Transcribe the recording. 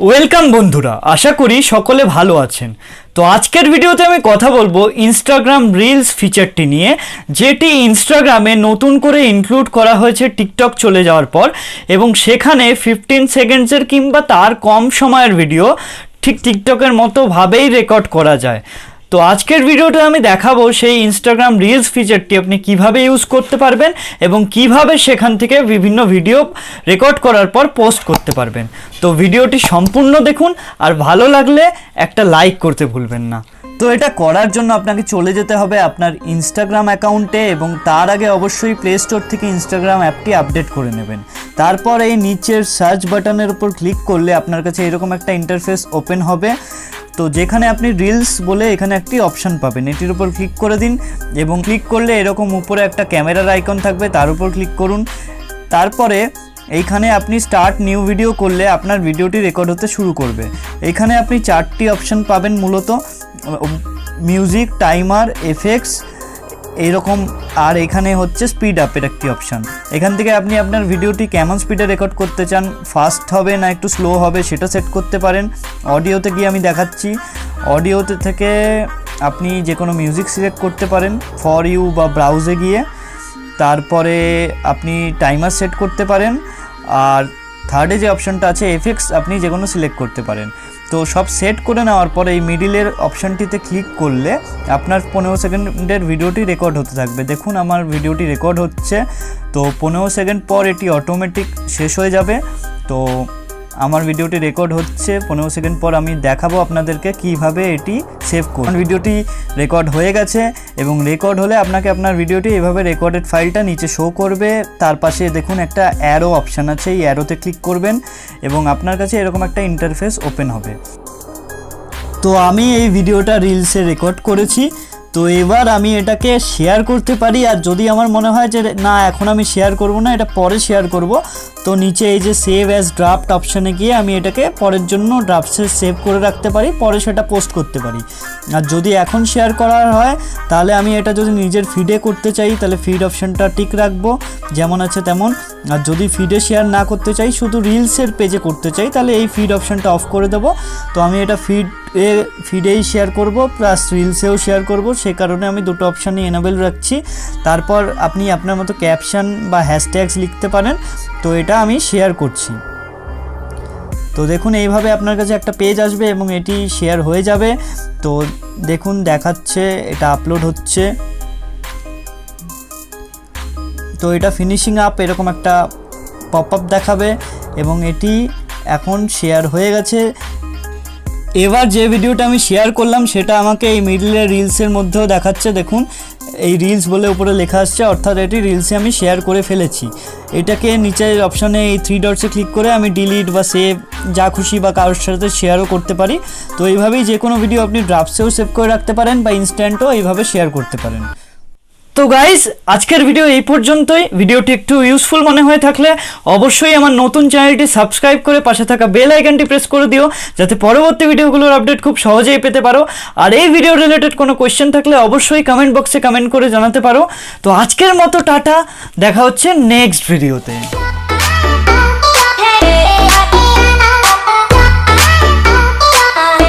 Welcome বন্ধুরা, আশা করি সকলে ভালো আছেন। তো আজকের ভিডিওতে আমি কথা বলবো ইনস্টাগ্রাম রিলস ফিচারটি নিয়ে, যেটি ইনস্টাগ্রামে নতুন করে ইনক্লুড করা হয়েছে টিকটক চলে যাওয়ার পর, এবং সেখানে 15 সেকেন্ডসের কিংবা তার কম সময়ের ভিডিও ঠিক টিকটকের মতো ভাবেই রেকর্ড করা যায়। তো আজকের ভিডিওটা আমি দেখাবো সেই ইনস্টাগ্রাম রিলস ফিচারটি আপনি কিভাবে ইউজ করতে পারবেন এবং কিভাবে সেখান থেকে বিভিন্ন ভিডিও রেকর্ড করার পর পোস্ট করতে পারবেন। তো ভিডিওটি সম্পূর্ণ দেখুন, আর ভালো লাগলে একটা লাইক করতে ভুলবেন না। তো এটা করার জন্য আপনাকে চলে যেতে হবে আপনার ইনস্টাগ্রাম অ্যাকাউন্টে, এবং তার আগে অবশ্যই প্লে স্টোর থেকে ইনস্টাগ্রাম অ্যাপটি আপডেট করে নেবেন। তারপর এই নিচের সার্চ বাটনের উপর ক্লিক করলে আপনার কাছে এরকম একটা ইন্টারফেস ওপেন হবে। তো যেখানে আপনি রিলস বলে এখানে একটি অপশান পাবেন, এটির উপর ক্লিক করে দিন, এবং ক্লিক করলে এরকম উপরে একটা ক্যামেরার আইকন থাকবে, তার উপর ক্লিক করুন। তারপরে এইখানে আপনি স্টার্ট নিউ ভিডিও করলে আপনার ভিডিওটি রেকর্ড হতে শুরু করবে। এইখানে আপনি 4টি অপশান পাবেন, মূলত মিউজিক, টাইমার, এফেক্টস এইরকম, আর এখানে হচ্ছে স্পিড আপের একটি অপশান। এখান থেকে আপনি আপনার ভিডিওটি কেমন স্পিডে রেকর্ড করতে চান, ফাস্ট হবে না একটু স্লো হবে, সেটা সেট করতে পারেন। অডিওতে গিয়ে আমি দেখাচ্ছি, অডিওতে থেকে আপনি যে কোনো মিউজিক সিলেক্ট করতে পারেন ফর ইউ বা ব্রাউজে গিয়ে। তারপরে আপনি টাইমার সেট করতে পারেন, আর থার্ডে যে অপশানটা আছে এফেক্টস, আপনি যে কোনো সিলেক্ট করতে পারেন। তো সব সেট করে নেওয়ার পরে এই মিডিলের অপশানটিতে ক্লিক করলে আপনার 15 সেকেন্ডের ভিডিওটি রেকর্ড হতে থাকবে। দেখুন আমার ভিডিওটি রেকর্ড হচ্ছে, তো 15 সেকেন্ড পর এটি অটোমেটিক শেষ হয়ে যাবে। তো আমার ভিডিওটি রেকর্ড হচ্ছে, 15 সেকেন্ড পর আমি দেখাবো আপনাদেরকে কিভাবে এটি সেভ করুন। ভিডিওটি রেকর্ড হয়ে গেছে, এবং রেকর্ড হলে আপনাকে আপনার ভিডিওটি এভাবে রেকর্ডেড ফাইলটা নিচে শো করবে। তার পাশে দেখুন একটা অ্যারো অপশান আছে, এই অ্যারোতে ক্লিক করবেন এবং আপনার কাছে এরকম একটা ইন্টারফেস ওপেন হবে। তো আমি এই ভিডিওটা রিলসে রেকর্ড করেছি, তো এবার আমি এটাকে শেয়ার করতে পারি। আর যদি আমার মনে হয় যে না এখন আমি শেয়ার করব না, এটা পরে শেয়ার করব, তো নিচে এই যে সেভ অ্যাজ ড্রাফট অপশানে গিয়ে আমি এটাকে পরের জন্য ড্রাফটসে সেভ করে রাখতে পারি, পরে সেটা পোস্ট করতে পারি। আর যদি এখন শেয়ার করার হয় তাহলে আমি এটা যদি নিজের ফিডে করতে চাই তাহলে ফিড অপশানটা টিক রাখবো যেমন আছে তেমন। আর যদি ফিডে শেয়ার না করতে চাই, শুধু রিলসের পেজে করতে চাই, তাহলে এই ফিড অপশানটা অফ করে দেবো। তো আমি এটা ফিডেই শেয়ার করব প্লাস রিলসেও শেয়ার করব, সে কারণে আমি দুটো অপশানই এনেবেল রাখছি। তারপর আপনি আপনার মতো ক্যাপশন বা হ্যাশট্যাগস লিখতে পারেন। তো এটা আমি শেয়ার করছি। তো দেখুন এইভাবে আপনার কাছে একটা পেজ আসবে এবং এটি শেয়ার হয়ে যাবে। তো দেখুন দেখাচ্ছে এটা আপলোড হচ্ছে। তো এটা ফিনিশিং আপ এরকম একটা পপ আপ দেখাবে, এবং এটি এখন শেয়ার হয়ে গেছে। এবার যে ভিডিওটা আমি শেয়ার করলাম সেটা আমাকে এই মিডলের রিলসের মধ্যেও দেখাচ্ছে। দেখুন এই রিলস বলে উপরে লেখা আসছে, অর্থাৎ এটি রিলসে আমি শেয়ার করে ফেলেছি। এটাকে নিচের অপশানে এই 3 ডটসে ক্লিক করে আমি ডিলিট বা সেভ যা খুশি বা কারোর সাথে শেয়ারও করতে পারি। তো এইভাবেই যে কোনো ভিডিও আপনি ড্রাফটসেও সেভ করে রাখতে পারেন বা ইনস্ট্যান্টও এইভাবে শেয়ার করতে পারেন। তো গাইস আজকের ভিডিও এই পর্যন্তই। ভিডিওটি একটু ইউজফুল মনে হয়ে থাকলে অবশ্যই আমার নতুন চ্যানেলটি সাবস্ক্রাইব করে পাশে থাকা বেল আইকনটি প্রেস করে দিও, যাতে পরবর্তী ভিডিওগুলোর আপডেট খুব সহজেই পেতে পারো। আর এই ভিডিও রিলেটেড কোনো কোয়েশ্চেন থাকলে অবশ্যই কমেন্ট বক্সে কমেন্ট করে জানাতে পারো। তো আজকের মতো টাটা, দেখা হচ্ছে নেক্সট ভিডিওতে।